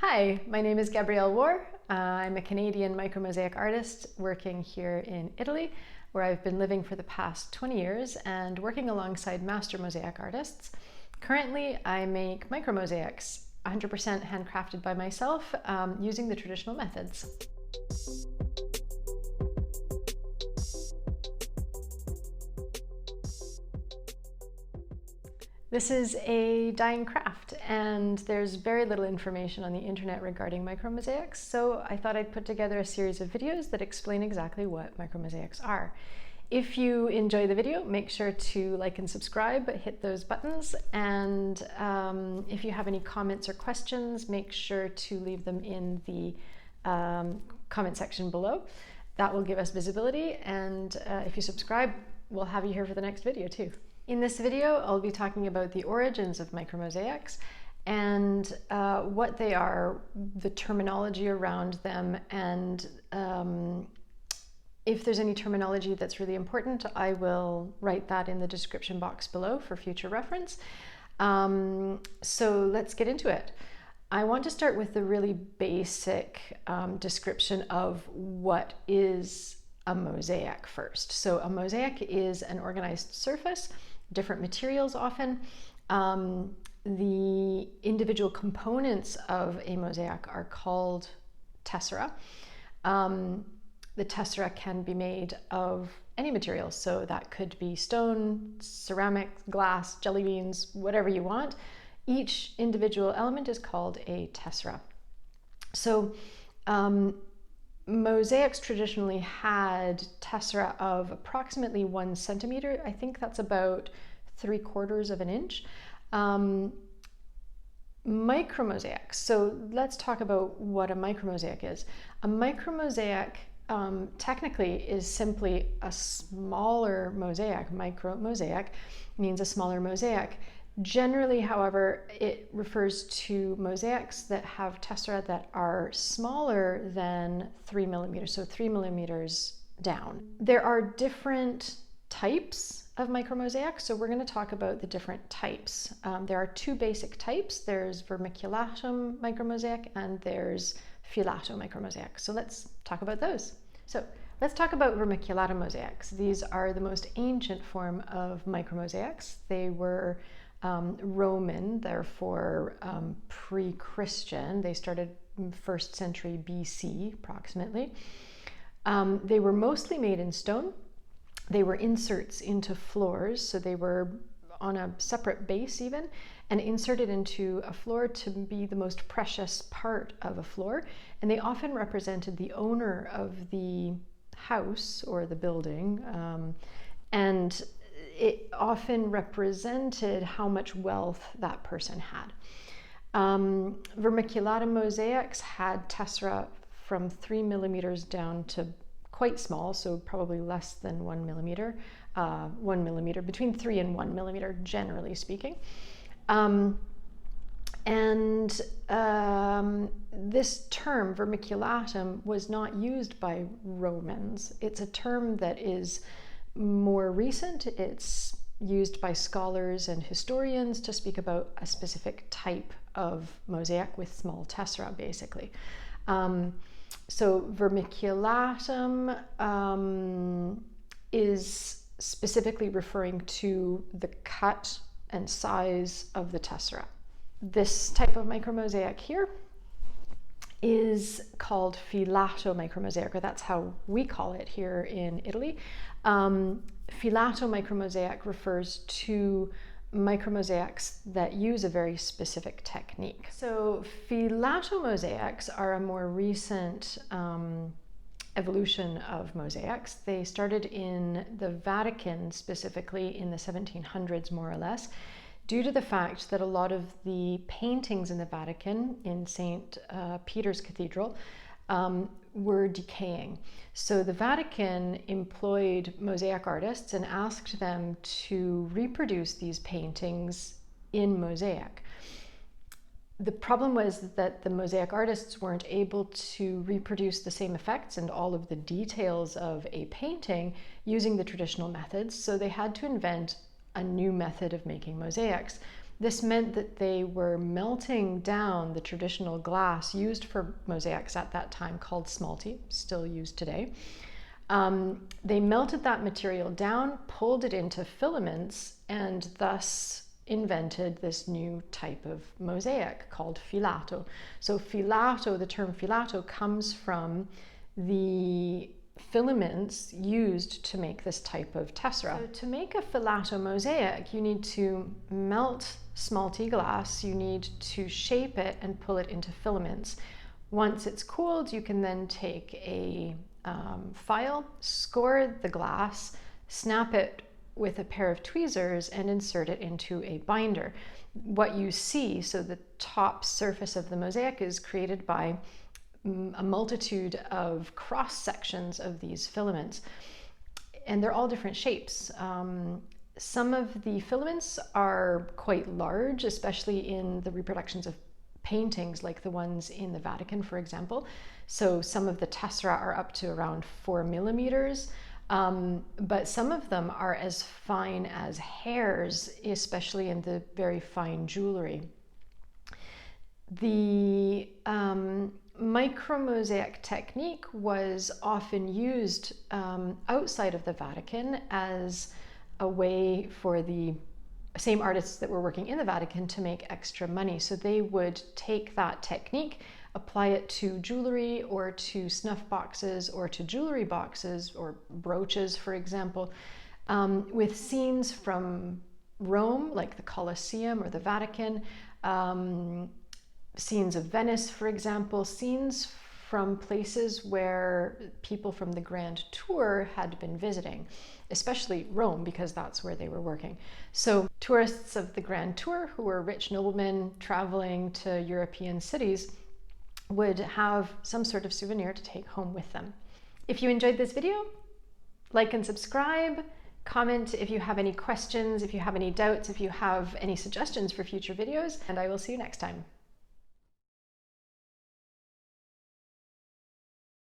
Hi, my name is Gabrielle War. I'm a Canadian micromosaic artist working here in Italy, where I've been living for the past 20 years and working alongside master mosaic artists. Currently, I make micromosaics, 100% handcrafted by myself using the traditional methods. This is a dying craft, and there's very little information on the internet regarding micromosaics, so I thought I'd put together a series of videos that explain exactly what micromosaics are. If you enjoy the video, make sure to like and subscribe, hit those buttons, and if you have any comments or questions, make sure to leave them in the comment section below. That will give us visibility, and if you subscribe, we'll have you here for the next video too. In this video, I'll be talking about the origins of micromosaics and what they are, the terminology around them, and if there's any terminology that's really important, I will write that in the description box below for future reference. So let's get into it. I want to start with the really basic description of what is a mosaic first. So a mosaic is an organized surface, different materials often. The individual components of a mosaic are called tessera. The tessera can be made of any material, so that could be stone, ceramic, glass, jelly beans, whatever you want. Each individual element is called a tessera. So mosaics traditionally had tessera of approximately 1 centimeter. I think that's about 3/4 of an inch. Micromosaics. So let's talk about what a micromosaic is. A micromosaic technically is simply a smaller mosaic. Micromosaic means a smaller mosaic. Generally, however, it refers to mosaics that have tessera that are smaller than 3 millimeters, so 3 millimeters down. There are different types of micromosaics, so we're going to talk about the different types. There are 2 basic types. There's Vermiculatum micromosaic and there's Filato micromosaic. So let's talk about those. So let's talk about Vermiculatum mosaics. These are the most ancient form of micromosaics. They were Roman, therefore pre-Christian. They started 1st century BC approximately. They were mostly made in stone. They were inserts into floors, so they were on a separate base even, and inserted into a floor to be the most precious part of a floor. And they often represented the owner of the house or the building, and it often represented how much wealth that person had. Vermiculatum mosaics had tessera from 3 millimeters down to quite small, so probably less than 1 millimeter, 1 millimeter, between 3 and 1 millimeter, generally speaking. This term, vermiculatum, was not used by Romans. It's a term that is more recent. It's used by scholars and historians to speak about a specific type of mosaic with small tessera, basically. So vermiculatum is specifically referring to the cut and size of the tessera. This type of micromosaic here is called Filato micromosaic, or that's how we call it here in Italy. Filato micromosaic refers to micromosaics that use a very specific technique. So Filato mosaics are a more recent evolution of mosaics. They started in the Vatican, specifically in the 1700s, more or less, due to the fact that a lot of the paintings in the Vatican, in St. Peter's Cathedral, were decaying. So the Vatican employed mosaic artists and asked them to reproduce these paintings in mosaic. The problem was that the mosaic artists weren't able to reproduce the same effects and all of the details of a painting using the traditional methods, so they had to invent a new method of making mosaics. This meant that they were melting down the traditional glass used for mosaics at that time, called smalty, still used today. They melted that material down, pulled it into filaments, and thus invented this new type of mosaic called filato. So filato, the term filato, comes from the filaments used to make this type of tessera. So to make a filato mosaic, you need to melt smalty glass, you need to shape it and pull it into filaments. Once it's cooled, you can then take a file, score the glass, snap it with a pair of tweezers, and insert it into a binder. What you see, so the top surface of the mosaic is created by a multitude of cross sections of these filaments, and they're all different shapes. Some of the filaments are quite large, especially in the reproductions of paintings like the ones in the Vatican, for example. So some of the tessera are up to around 4 millimeters, but some of them are as fine as hairs, especially in the very fine jewelry. The micromosaic technique was often used outside of the Vatican as a way for the same artists that were working in the Vatican to make extra money. So they would take that technique, apply it to jewelry or to snuff boxes or to jewelry boxes or brooches, for example, with scenes from Rome, like the Colosseum or the Vatican, scenes of Venice, for example, scenes from places where people from the Grand Tour had been visiting, especially Rome, because that's where they were working. So tourists of the Grand Tour, who were rich noblemen traveling to European cities, would have some sort of souvenir to take home with them. If you enjoyed this video, like and subscribe, comment if you have any questions, if you have any doubts, if you have any suggestions for future videos, and I will see you next time.